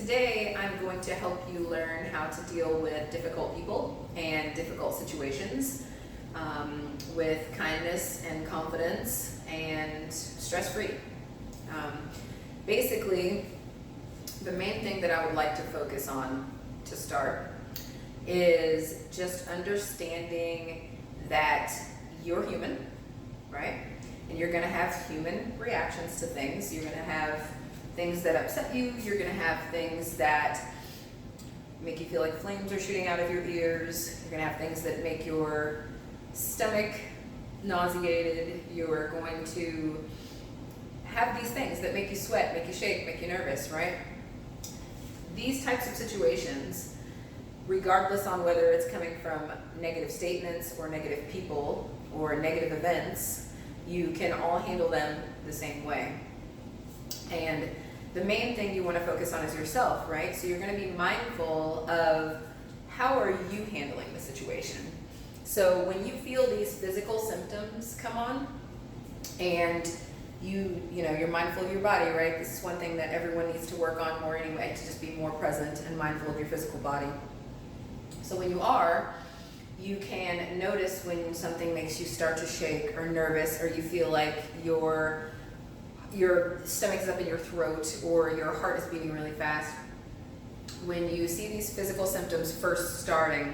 Today, I'm going to help you learn how to deal with difficult people and difficult situations with kindness and confidence and stress-free. Basically, the main thing that I would like to focus on to start is just understanding that you're human, right? And you're going to have human reactions to things. You're going to have things that upset you. You're going to have things that make you feel like flames are shooting out of your ears. You're going to have things that make your stomach nauseated. You're going to have these things that make you sweat, make you shake, make you nervous, right? These types of situations, regardless on whether it's coming from negative statements or negative people or negative events, you can all handle them the same way. And the main thing you want to focus on is yourself, right? So you're going to be mindful of how are you handling the situation. So when you feel these physical symptoms come on and you're mindful of your body, right? This is one thing that everyone needs to work on more anyway, to just be more present and mindful of your physical body. So when you are, you can notice when something makes you start to shake or nervous, or you feel like your stomach is up in your throat or your heart is beating really fast. When you see these physical symptoms first starting,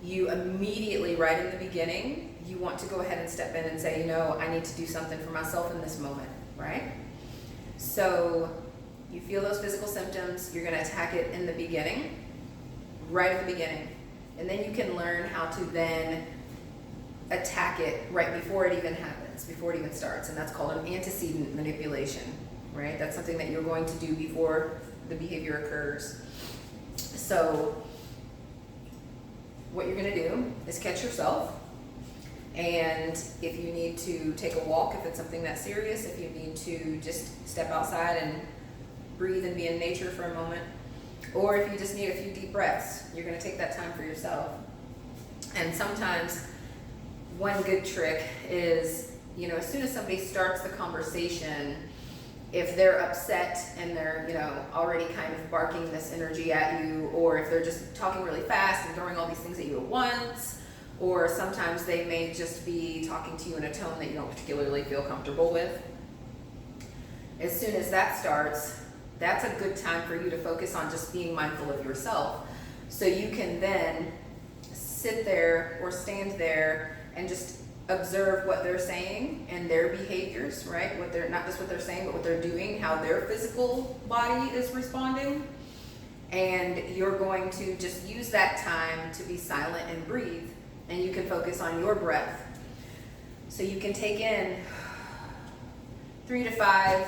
you immediately, right in the beginning, you want to go ahead and step in and say, I need to do something for myself in this moment, right? So you feel those physical symptoms, you're going to attack it in the beginning, right at the beginning. And then you can learn how to then attack it right before it even happens, before it even starts. And that's called an antecedent manipulation, right? That's something that you're going to do before the behavior occurs. So what you're going to do is catch yourself. And if you need to take a walk, if it's something that's serious, if you need to just step outside and breathe and be in nature for a moment, or if you just need a few deep breaths, you're going to take that time for yourself. And sometimes one good trick is, as soon as somebody starts the conversation, if they're upset and they're, already kind of barking this energy at you, or if they're just talking really fast and throwing all these things at you at once, or sometimes they may just be talking to you in a tone that you don't particularly feel comfortable with. As soon as that starts, that's a good time for you to focus on just being mindful of yourself. So you can then sit there or stand there and just observe what they're saying and their behaviors, right? Not just what they're saying, but what they're doing, how their physical body is responding. And you're going to just use that time to be silent and breathe. And you can focus on your breath. So you can take in 3 to 5,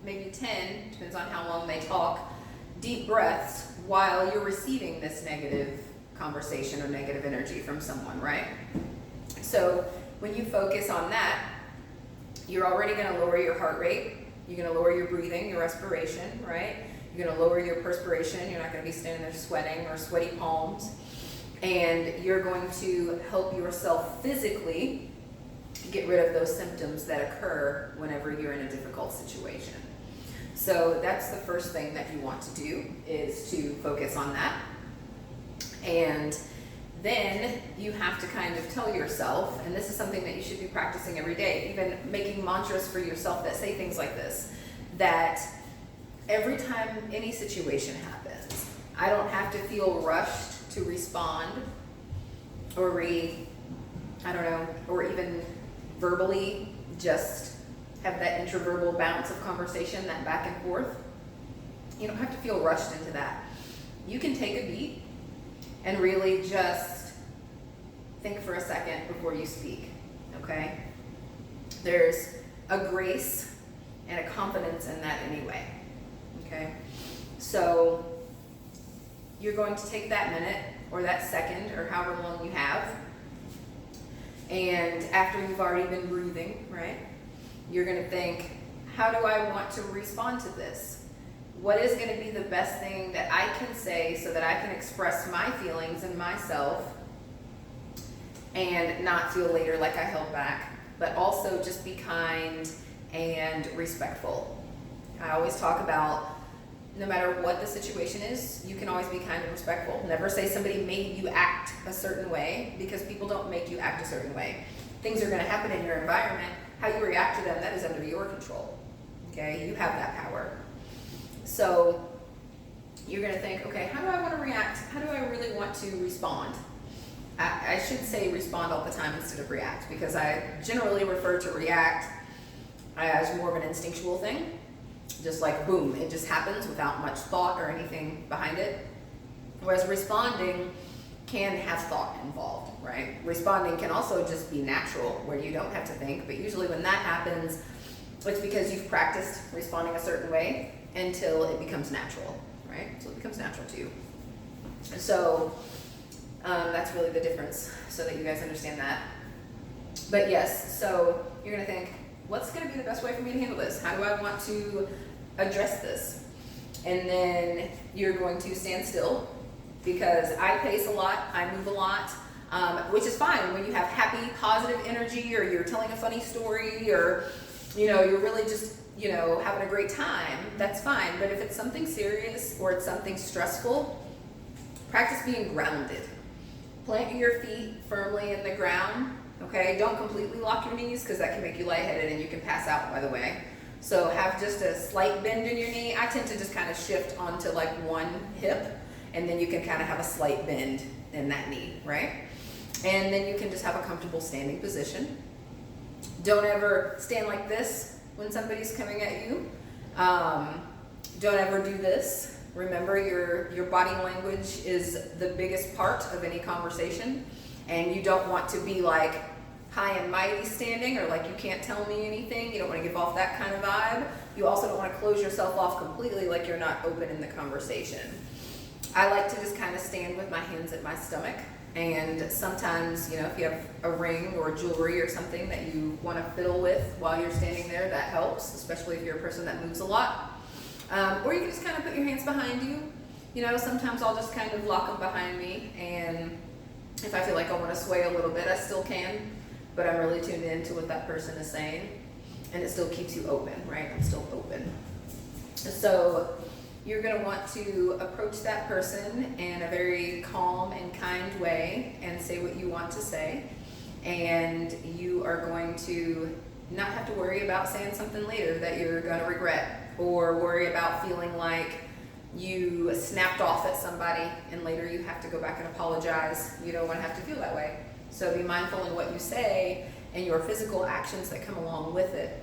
maybe 10, depends on how long they talk, deep breaths while you're receiving this negative conversation or negative energy from someone, right? So when you focus on that, you're already going to lower your heart rate. You're going to lower your breathing, your respiration, right? You're going to lower your perspiration. You're not going to be standing there sweating or sweaty palms. And you're going to help yourself physically get rid of those symptoms that occur whenever you're in a difficult situation. So that's the first thing that you want to do, is to focus on that. And then you have to kind of tell yourself, and this is something that you should be practicing every day, even making mantras for yourself that say things like this, that every time any situation happens, I don't have to feel rushed to respond or or even verbally just have that intraverbal bounce of conversation, that back and forth. You don't have to feel rushed into that. You can take a beat and really just think for a second before you speak, okay? There's a grace and a confidence in that anyway, okay? So you're going to take that minute or that second or however long you have, and after you've already been breathing, right, you're going to think, how do I want to respond to this? What is going to be the best thing that I can say so that I can express my feelings and myself and not feel later like I held back, but also just be kind and respectful. I always talk about no matter what the situation is, you can always be kind and respectful. Never say somebody made you act a certain way, because people don't make you act a certain way. Things are going to happen in your environment. How you react to them, that is under your control. Okay, you have that power. So you're going to think, okay, how do I want to react? How do I really want to respond? I should say respond all the time instead of react, because I generally refer to react as more of an instinctual thing. Just like boom, it just happens without much thought or anything behind it. Whereas responding can have thought involved, right? Responding can also just be natural, where you don't have to think, but usually when that happens, it's because you've practiced responding a certain way until it becomes natural, right? So it becomes natural to you. So that's really the difference, so that you guys understand that. But yes, so you're gonna think, what's gonna be the best way for me to handle this? How do I want to address this? And then you're going to stand still, because I pace a lot, I move a lot, which is fine when you have happy, positive energy, or you're telling a funny story, or you're really just having a great time. That's fine. But if it's something serious or it's something stressful, practice being grounded. Plant your feet firmly in the ground. Okay, don't completely lock your knees, because that can make you lightheaded and you can pass out, by the way. So have just a slight bend in your knee. I tend to just kind of shift onto like one hip, and then you can kind of have a slight bend in that knee, right? And then you can just have a comfortable standing position. Don't ever stand like this when somebody's coming at you. Don't ever do this. Remember, your body language is the biggest part of any conversation, and you don't want to be like high and mighty standing, or like you can't tell me anything. You don't want to give off that kind of vibe. You also don't want to close yourself off completely, like you're not open in the conversation. I like to just kind of stand with my hands at my stomach, and sometimes, if you have a ring or jewelry or something that you want to fiddle with while you're standing there, that helps, especially if you're a person that moves a lot. Or you can just kind of put your hands behind you. Sometimes I'll just kind of lock them behind me, and if I feel like I want to sway a little bit, I still can, but I'm really tuned into what that person is saying, and it still keeps you open, right? I'm still open. So you're going to want to approach that person in a very calm and kind way and say what you want to say, and you are going to not have to worry about saying something later that you're going to regret, or worry about feeling like you snapped off at somebody and later you have to go back and apologize. You don't want to have to feel that way. So be mindful in what you say and your physical actions that come along with it.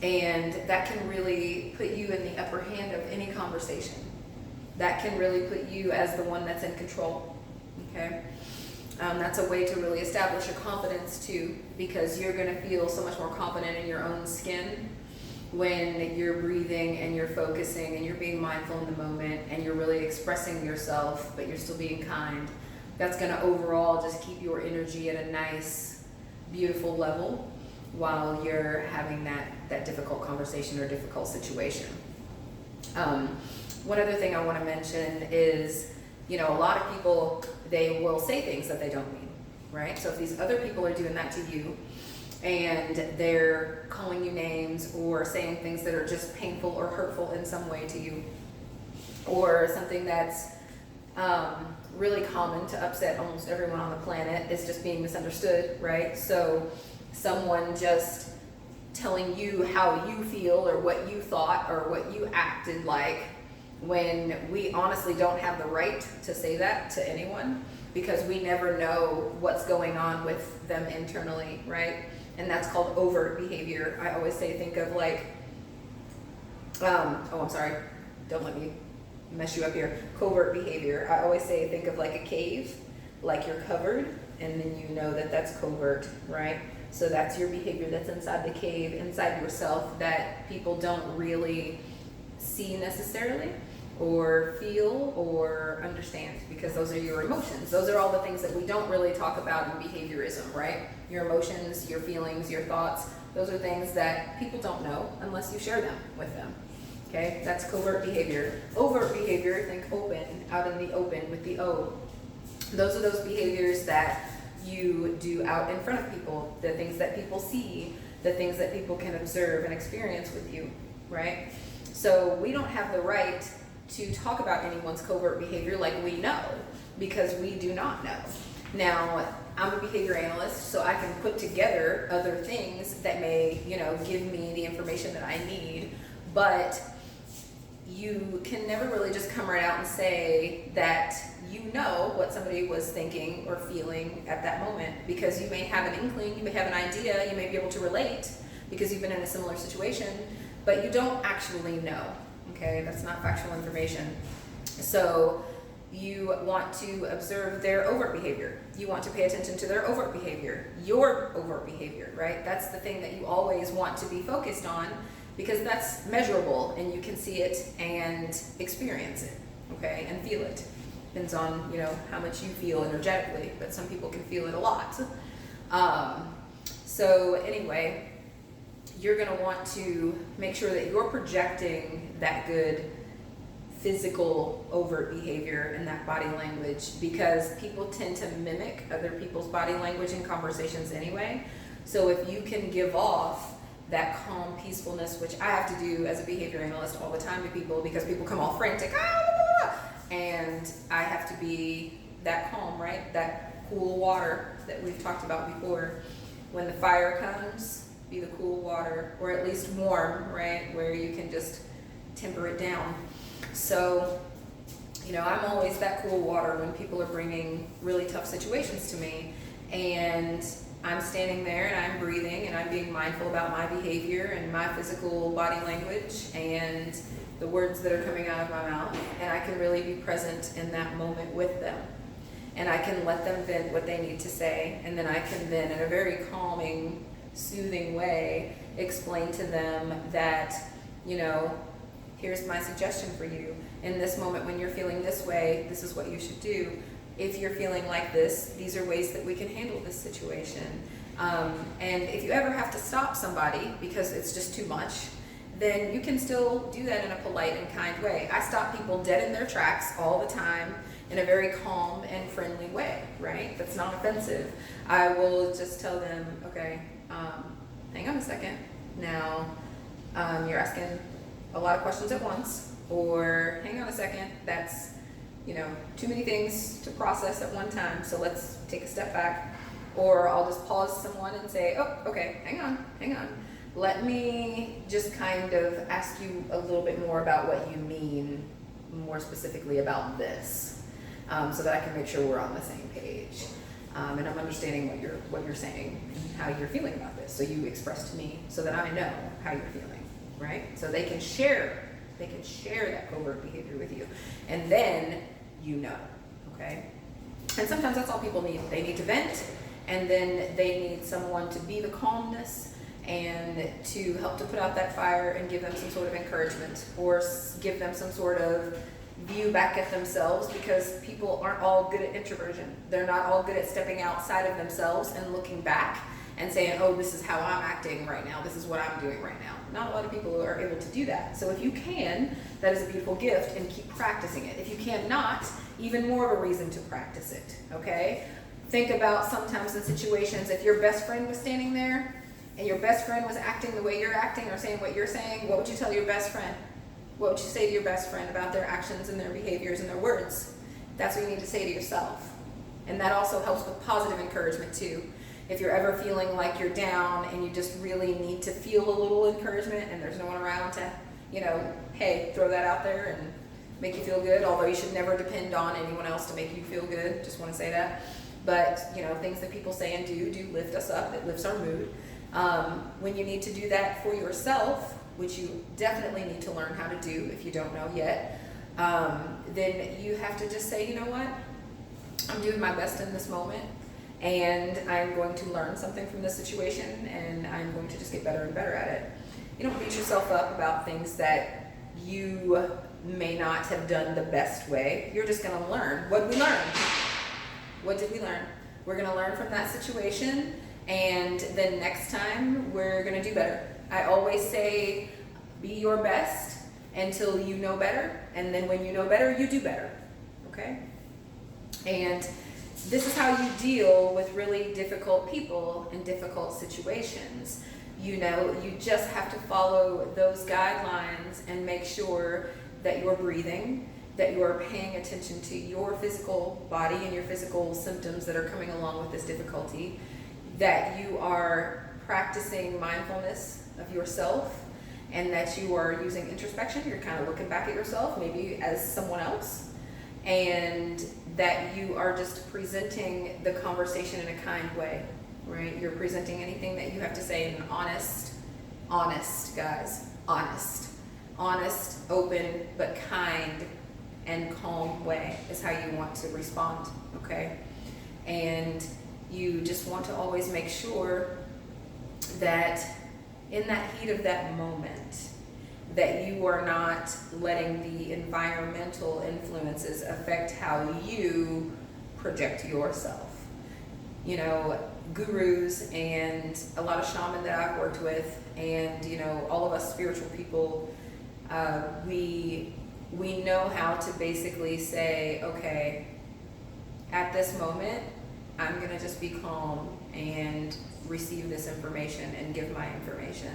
And that can really put you in the upper hand of any conversation. That can really put you as the one that's in control, okay? That's a way to really establish your confidence too, because you're gonna feel so much more confident in your own skin when you're breathing and you're focusing and you're being mindful in the moment and you're really expressing yourself, but you're still being kind. That's gonna overall just keep your energy at a nice, beautiful level while you're having that difficult conversation or difficult situation. One other thing I want to mention is, a lot of people, they will say things that they don't mean, right? So if these other people are doing that to you and they're calling you names or saying things that are just painful or hurtful in some way to you, or something that's really common to upset almost everyone on the planet is just being misunderstood, right? So someone just telling you how you feel or what you thought or what you acted like, when we honestly don't have the right to say that to anyone, because we never know what's going on with them internally, right? And that's called overt behavior. I always say, think of like, I'm sorry, don't let me mess you up here. Covert behavior. I always say, think of like a cave, like you're covered, and then you know that that's covert, right? So that's your behavior that's inside the cave, inside yourself, that people don't really see necessarily or feel or understand, because those are your emotions. Those are all the things that we don't really talk about in behaviorism, right? Your emotions, your feelings, your thoughts, those are things that people don't know unless you share them with them. Okay, that's covert behavior. Overt behavior, think open, out in the open with the O. Those are those behaviors that you do out in front of people, the things that people see, the things that people can observe and experience with you, right? So we don't have the right to talk about anyone's covert behavior like we know, because we do not know. Now, I'm a behavior analyst, so I can put together other things that may, give me the information that I need, but you can never really just come right out and say that you know what somebody was thinking or feeling at that moment, because you may have an inkling, you may have an idea, you may be able to relate because you've been in a similar situation, but you don't actually know, okay? That's not factual information. So you want to observe their overt behavior. You want to pay attention to their overt behavior, your overt behavior, right? That's the thing that you always want to be focused on, because that's measurable and you can see it and experience it, okay, and feel it. Depends on, how much you feel energetically, but some people can feel it a lot. So anyway, you're gonna want to make sure that you're projecting that good physical overt behavior and that body language, because people tend to mimic other people's body language in conversations anyway. So if you can give off that calm peacefulness, which I have to do as a behavior analyst all the time to people, because people come all frantic, and I have to be that calm, right? That cool water that we've talked about before. When the fire comes, be the cool water, or at least warm, right? Where you can just temper it down. So, I'm always that cool water when people are bringing really tough situations to me, and I'm standing there and I'm breathing and I'm being mindful about my behavior and my physical body language and the words that are coming out of my mouth, and I can really be present in that moment with them. And I can let them vent what they need to say, and then I can then, in a very calming, soothing way, explain to them that, here's my suggestion for you. In this moment when you're feeling this way, this is what you should do. If you're feeling like this, these are ways that we can handle this situation. And if you ever have to stop somebody because it's just too much, then you can still do that in a polite and kind way. I stop people dead in their tracks all the time in a very calm and friendly way, right? That's not offensive. I will just tell them, okay, hang on a second. Now, you're asking a lot of questions at once, or hang on a second, that's, too many things to process at one time, so let's take a step back. Or I'll just pause someone and say, oh, okay, hang on. Let me just kind of ask you a little bit more about what you mean, more specifically about this, so that I can make sure we're on the same page. And I'm understanding what you're saying and how you're feeling about this. So you express to me so that I know how you're feeling, right? So they can share that covert behavior with you, and then okay? And sometimes that's all people need. They need to vent, and then they need someone to be the calmness and to help to put out that fire and give them some sort of encouragement, or give them some sort of view back at themselves, because people aren't all good at introversion. They're not all good at stepping outside of themselves and looking back and saying, oh, this is how I'm acting right now. This is what I'm doing right now. Not a lot of people are able to do that. So if you can, that is a beautiful gift, and keep practicing it. If you cannot, even more of a reason to practice it, okay? Think about sometimes in situations, if your best friend was standing there and your best friend was acting the way you're acting or saying what you're saying, what would you tell your best friend? What would you say to your best friend about their actions and their behaviors and their words? That's what you need to say to yourself. And that also helps with positive encouragement too. If you're ever feeling like you're down and you just really need to feel a little encouragement and there's no one around to, hey, throw that out there and make you feel good, although you should never depend on anyone else to make you feel good, just want to say that. But, things that people say and do lift us up, it lifts our mood. When you need to do that for yourself, which you definitely need to learn how to do if you don't know yet, then you have to just say, you know what, I'm doing my best in this moment, and I'm going to learn something from this situation, and I'm going to just get better and better at it. You don't beat yourself up about things that you may not have done the best way. You're just going to learn. What did we learn? What did we learn? We're going to learn from that situation, and then next time we're going to do better. I always say, be your best until you know better, and then when you know better, you do better, okay? And this is how you deal with really difficult people in difficult situations. You just have to follow those guidelines and make sure that you're breathing, that you are paying attention to your physical body and your physical symptoms that are coming along with this difficulty, that you are practicing mindfulness of yourself, and that you are using introspection. You're kind of looking back at yourself, maybe as someone else, and that you are just presenting the conversation in a kind way, right? You're presenting anything that you have to say in an honest, guys, honest, open, but kind and calm way is how you want to respond, okay? And you just want to always make sure that in that heat of that moment, that you are not letting the environmental influences affect how you project yourself. You know, gurus and a lot of shaman that I've worked with, and you know, all of us spiritual people, we know how to basically say, okay, at this moment, I'm gonna just be calm and receive this information and give my information.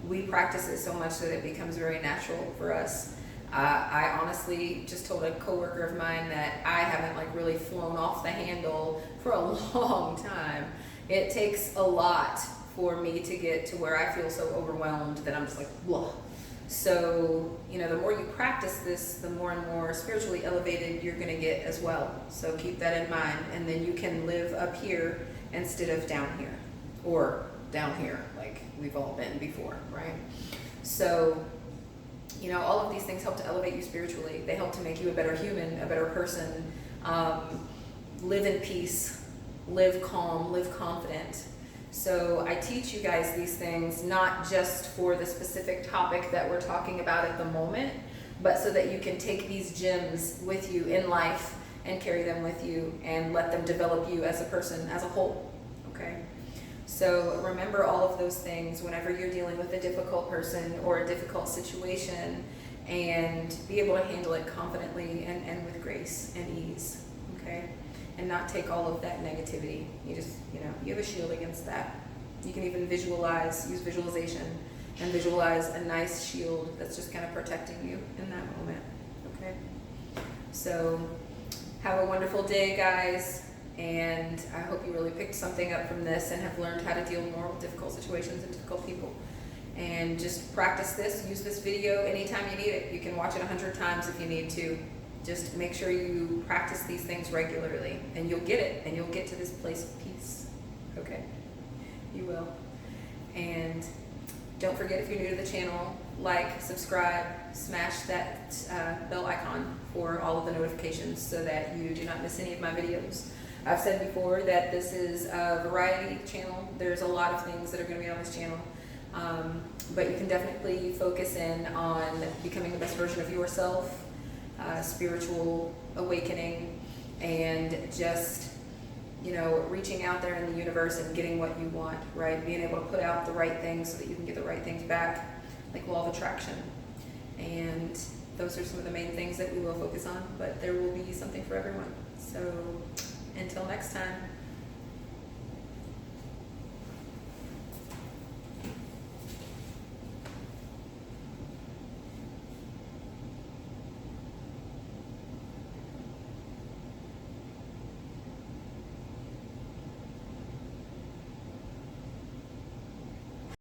We practice it so much that it becomes very natural for us. I honestly just told a coworker of mine that I haven't like really flown off the handle for a long time. It takes a lot for me to get to where I feel so overwhelmed that I'm just like, blah. So, you know, the more you practice this, the more and more spiritually elevated you're gonna get as well. So keep that in mind, and then you can live up here instead of down here, or down here like we've all been before, right? So, you know, all of these things help to elevate you spiritually. They help to make you a better human, a better person, live in peace, live calm, live confident. So I teach you guys these things not just for the specific topic that we're talking about at the moment, but so that you can take these gems with you in life and carry them with you and let them develop you as a person, as a whole, okay? So remember all of those things whenever you're dealing with a difficult person or a difficult situation, and be able to handle it confidently and with grace and ease, okay? And not take all of that negativity. You just, you know, you have a shield against that. You can even visualize, use visualization, and visualize a nice shield that's just kind of protecting you in that moment, okay? So have a wonderful day, guys. And I hope you really picked something up from this and have learned how to deal more with difficult situations and difficult people. And just practice this, use this video anytime you need it. You can watch it 100 times if you need to. Just make sure you practice these things regularly, and you'll get it, and you'll get to this place of peace, okay? You will. And don't forget, if you're new to the channel, like, subscribe, smash that bell icon for all of the notifications so that you do not miss any of my videos. I've said before that this is a variety channel. There's a lot of things that are going to be on this channel, but you can definitely focus in on becoming the best version of yourself, spiritual awakening, and just, you know, reaching out there in the universe and getting what you want, right? Being able to put out the right things so that you can get the right things back, like law of attraction. And those are some of the main things that we will focus on, but there will be something for everyone. So until next time.